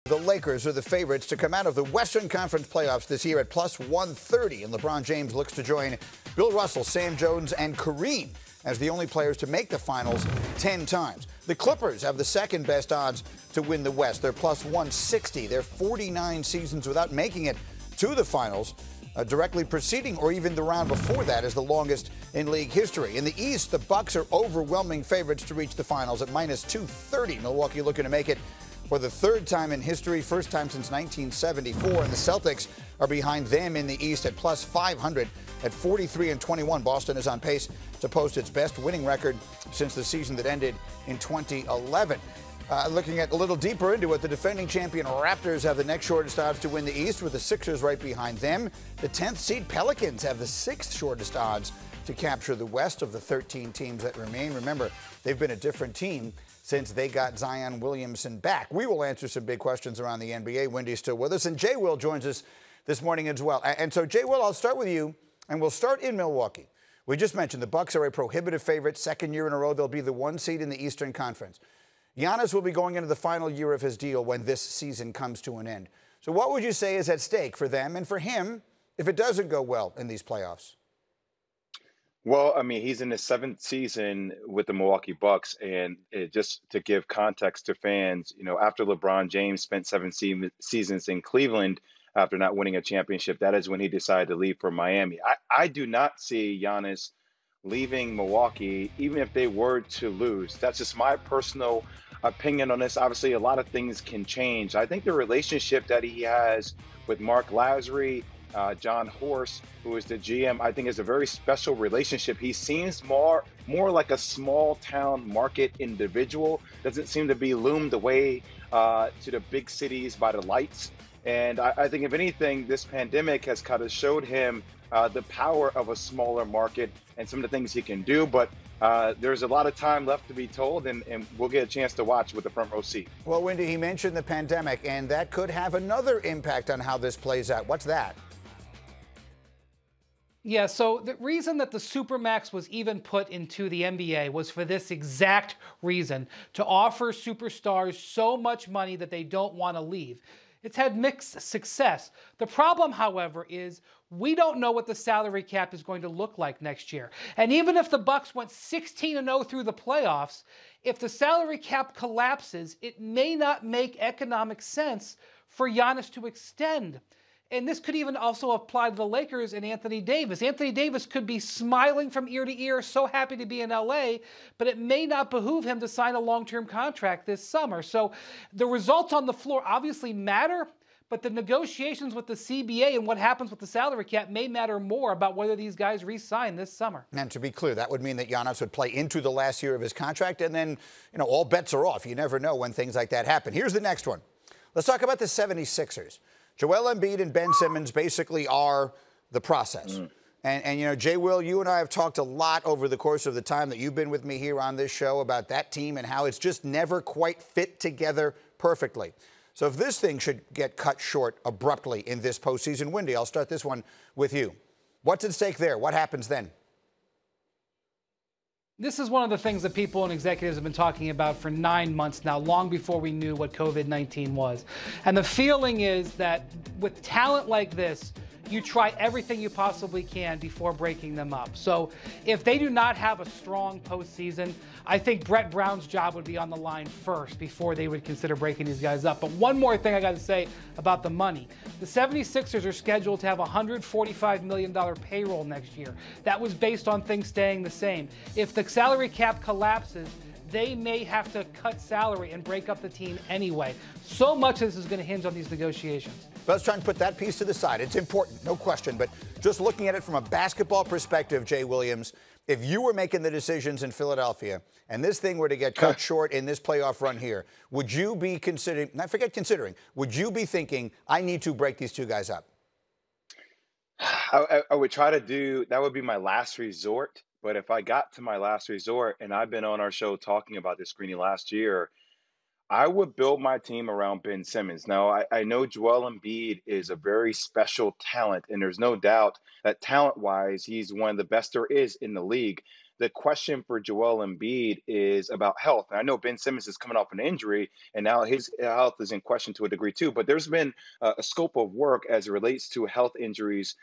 The Lakers are the favorites to come out of the Western Conference playoffs this year at plus 130, and LeBron James looks to join Bill Russell, Sam Jones, and Kareem as the only players to make the finals 10 times. The Clippers have the second best odds to win the West. They're plus 160. They're 49 seasons without making it to the finals. Directly preceding or even the round before that is the longest in league history. In the East, the Bucks are overwhelming favorites to reach the finals at minus 230. Milwaukee looking to make it for the third time in history, first time since 1974, and the Celtics are behind them in the East at plus 500 at 43-21. Boston is on pace to post its best winning record since the season that ended in 2011. Looking at a little deeper into it, the defending champion Raptors have the next shortest odds to win the East, with the Sixers right behind them. The 10th seed Pelicans have the sixth shortest odds to capture the West of the 13 teams that remain. Remember, they've been a different team since they got Zion Williamson back. We will answer some big questions around the NBA. Wendy's still with us, and Jay Will joins us this morning as well. And so, Jay Will, I'll start with you, and we'll start in Milwaukee. We just mentioned the Bucks are a prohibitive favorite. Second year in a row, they'll be the one seed in the Eastern Conference. Giannis will be going into the final year of his deal when this season comes to an end. So what would you say is at stake for them and for him if it doesn't go well in these playoffs? Well, I mean, he's in his seventh season with the Milwaukee Bucks, and just to give context to fans, you know, after LeBron James spent seven seasons in Cleveland after not winning a championship, that is when he decided to leave for Miami. I do not see Giannis leaving Milwaukee, even if they were to lose. That's just my personal opinion on this. Obviously, a lot of things can change. I think the relationship that he has with Mark Lasry, John Horst, who is the GM, I think is a very special relationship. He seems more like a small town market individual. Doesn't seem to be loomed away to the big cities by the lights. And I think, if anything, this pandemic has kind of showed him the power of a smaller market and some of the things he can do. But there's a lot of time left to be told, and we'll get a chance to watch with the front row seat. Well, Wendy, he mentioned the pandemic, and that could have another impact on how this plays out. What's that? Yeah, so the reason that the Supermax was even put into the NBA was for this exact reason, to offer superstars so much money that they don't want to leave. It's had mixed success. The problem, however, is we don't know what the salary cap is going to look like next year. And even if the Bucks went 16-0 through the playoffs, if the salary cap collapses, it may not make economic sense for Giannis to extend. And this could even also apply to the Lakers and Anthony Davis. Anthony Davis could be smiling from ear to ear, so happy to be in LA, but it may not behoove him to sign a long-term contract this summer. So the results on the floor obviously matter, but the negotiations with the CBA and what happens with the salary cap may matter more about whether these guys re-sign this summer. And to be clear, that would mean that Giannis would play into the last year of his contract, and then, you know, all bets are off. You never know when things like that happen. Here's the next one. Let's talk about the 76ers. Joel Embiid and Ben Simmons basically are the process. And, you know, Jay Will, you and I have talked a lot over the course of the time that you've been with me here on this show about that team and how it's just never quite fit together perfectly. So if this thing should get cut short abruptly in this postseason, Wendy, I'll start this one with you. What's at stake there? What happens then? This is one of the things that people and executives have been talking about for 9 months now, long before we knew what COVID-19 was. And the feeling is that with talent like this, you try everything you possibly can before breaking them up. So if they do not have a strong postseason, I think Brett Brown's job would be on the line first before they would consider breaking these guys up. But one more thing I got to say about the money. The 76ers are scheduled to have a $145 million payroll next year. That was based on things staying the same. If the salary cap collapses, they may have to cut salary and break up the team anyway. So much of this is going to hinge on these negotiations. Let's try and put that piece to the side. It's important, no question. But just looking at it from a basketball perspective, Jay Williams, if you were making the decisions in Philadelphia and this thing were to get cut short in this playoff run here, would you be considering, not forget considering, would you be thinking, I need to break these two guys up? I would try to do, that would be my last resort. But if I got to my last resort, and I've been on our show talking about this screening last year, I would build my team around Ben Simmons. Now, I know Joel Embiid is a very special talent, and there's no doubt that talent-wise, he's one of the best there is in the league. the question for Joel Embiid is about health. And I know Ben Simmons is coming off an injury, and now his health is in question to a degree too. But there's been a scope of work as it relates to health injuries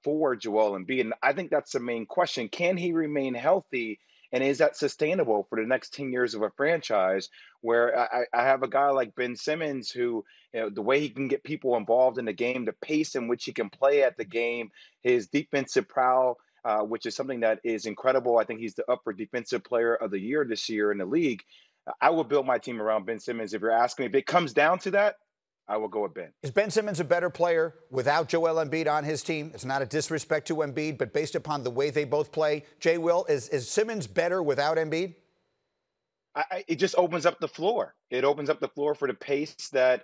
for Joel Embiid, and I think that's the main question: can he remain healthy? And is that sustainable for the next 10 years of a franchise where I have a guy like Ben Simmons who, the way he can get people involved in the game, the pace in which he can play at the game, his defensive prowl, which is something that is incredible. I think he's the upper defensive player of the year this year in the league. I will build my team around Ben Simmons. If you're asking me, if it comes down to that, I will go with Ben. Is Ben Simmons a better player without Joel Embiid on his team? It's not a disrespect to Embiid, but based upon the way they both play, Jay Will, is Simmons better without Embiid? It just opens up the floor. It opens up the floor for the pace that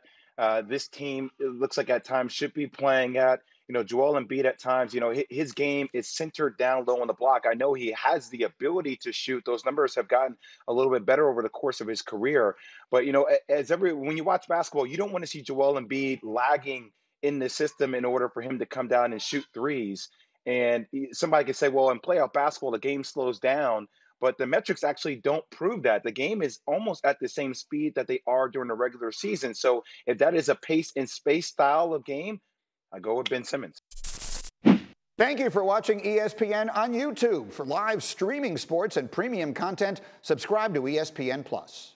this team, it looks like at times, should be playing at. Joel Embiid at times, his game is centered down low on the block. I know he has the ability to shoot. Those numbers have gotten a little bit better over the course of his career. But, when you watch basketball, you don't want to see Joel Embiid lagging in the system in order for him to come down and shoot threes. And somebody could say, well, in playoff basketball, the game slows down. But the metrics actually don't prove that. The game is almost at the same speed that they are during the regular season. So if that is a pace and space style of game, I go with Ben Simmons. Thank you for watching ESPN on YouTube. For live streaming sports and premium content, subscribe to ESPN+.